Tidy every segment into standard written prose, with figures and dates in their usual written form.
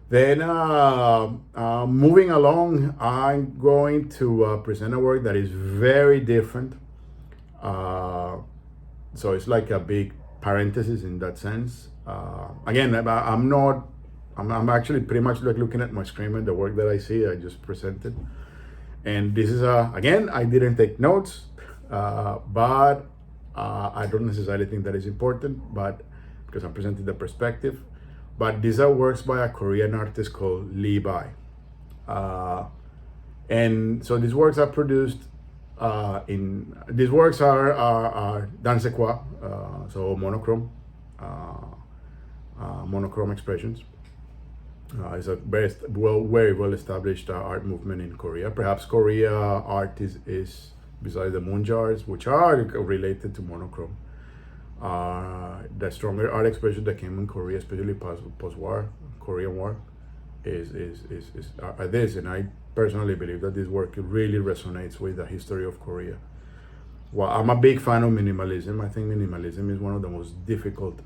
Then, moving along, I'm going to present a work that is very different. Uh, so it's like a big parenthesis in that sense. Again, I'm not. I'm actually pretty much like looking at my screen and the work that I see. I just presented, and this is again. I didn't take notes, but I don't necessarily think that is important. But because I'm presenting the perspective, but these are works by a Korean artist called Lee Bai. Uh, and so these works are produced these works are dansekwa, so monochrome expressions. It's a very well established art movement in Korea. Perhaps Korea art is besides the moon jars, which are related to monochrome. The stronger art expression that came in Korea, especially post-war, Korean War, are this, and I personally believe that this work really resonates with the history of Korea. Well, I'm a big fan of minimalism. I think minimalism is one of the most difficult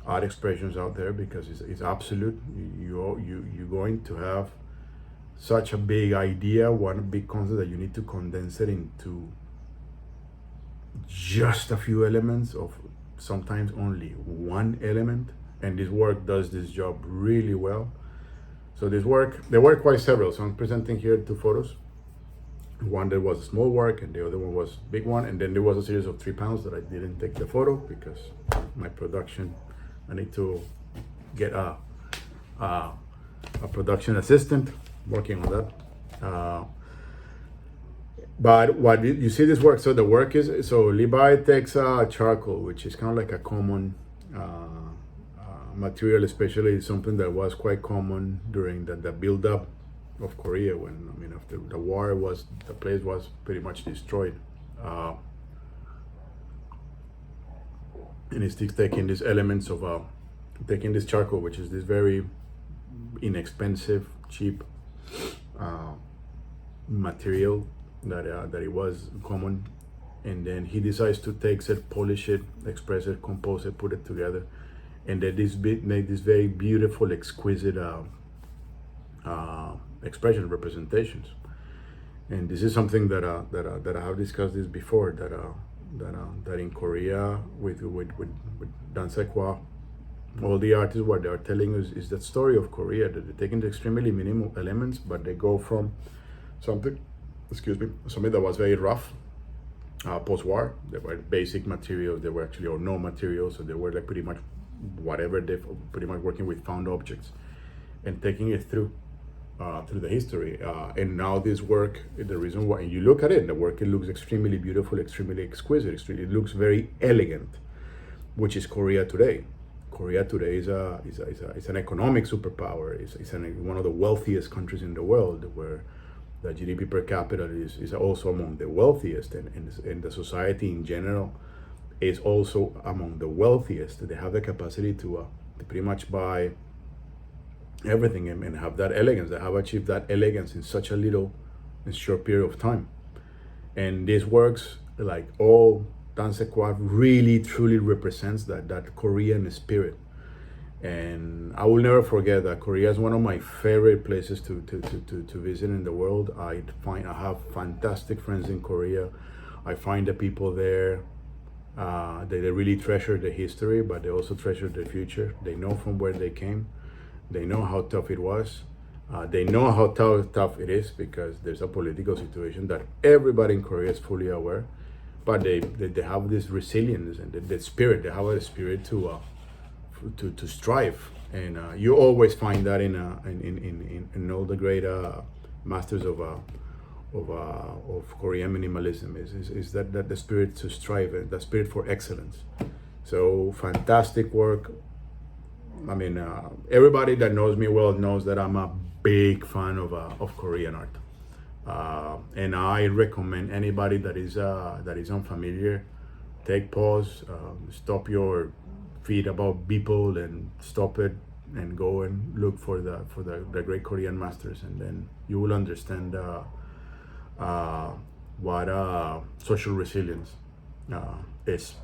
art expressions out there because it's absolute. You're going to have such a big idea, one big concept that you need to condense it into just a few elements of sometimes only one element, and this work does this job really well. So there were quite several, so I'm presenting here two photos. One that was a small work and the other one was big one, and then there was a series of 3 pounds that I didn't take the photo because my production, I need to get a production assistant working on that. But what you see this work, so the work is, so Levi takes charcoal, which is kind of like a common material, especially something that was quite common during the build-up of Korea, when, I mean, after the war, the place was pretty much destroyed. And he's taking these elements of taking this charcoal, which is this very inexpensive, cheap material that it was common, and then he decides to take it, polish it, express it, compose it, put it together, and then make this very beautiful, exquisite expression representations. And this is something that I have discussed this before, that in Korea with dansekwa, all the artists, what they are telling us is that story of Korea, that they're taking the extremely minimal elements, but they go from something that was very rough, post-war. There were basic materials, there were actually or no materials, so they were like pretty much whatever, they pretty much working with found objects and taking it through the history. And now this work, the reason why, and you look at it, the work, it looks extremely beautiful, extremely exquisite, it looks very elegant, which is Korea today. Korea today is an economic superpower. It's one of the wealthiest countries in the world, where the GDP per capita is also among the wealthiest, and the society in general is also among the wealthiest. They have the capacity to pretty much buy everything and have that elegance. They have achieved that elegance in such a short period of time. And this works, like all dansekwa, really truly represents that Korean spirit. And I will never forget that Korea is one of my favorite places to visit in the world. I have fantastic friends in Korea. I find the people there, they really treasure the history, but they also treasure the future. They know from where they came. They know how tough it was. They know how tough it is, because there's a political situation that everybody in Korea is fully aware. But they have this resilience and the spirit. They have a spirit to strive, and you always find that in all the great masters of Korean minimalism is that the spirit to strive, and the spirit for excellence. So fantastic work. I mean, everybody that knows me well knows that I'm a big fan of Korean art, and I recommend anybody that is unfamiliar, take pause, stop your feed about people and stop it, and go and look for the great Korean masters, and then you will understand what social resilience is.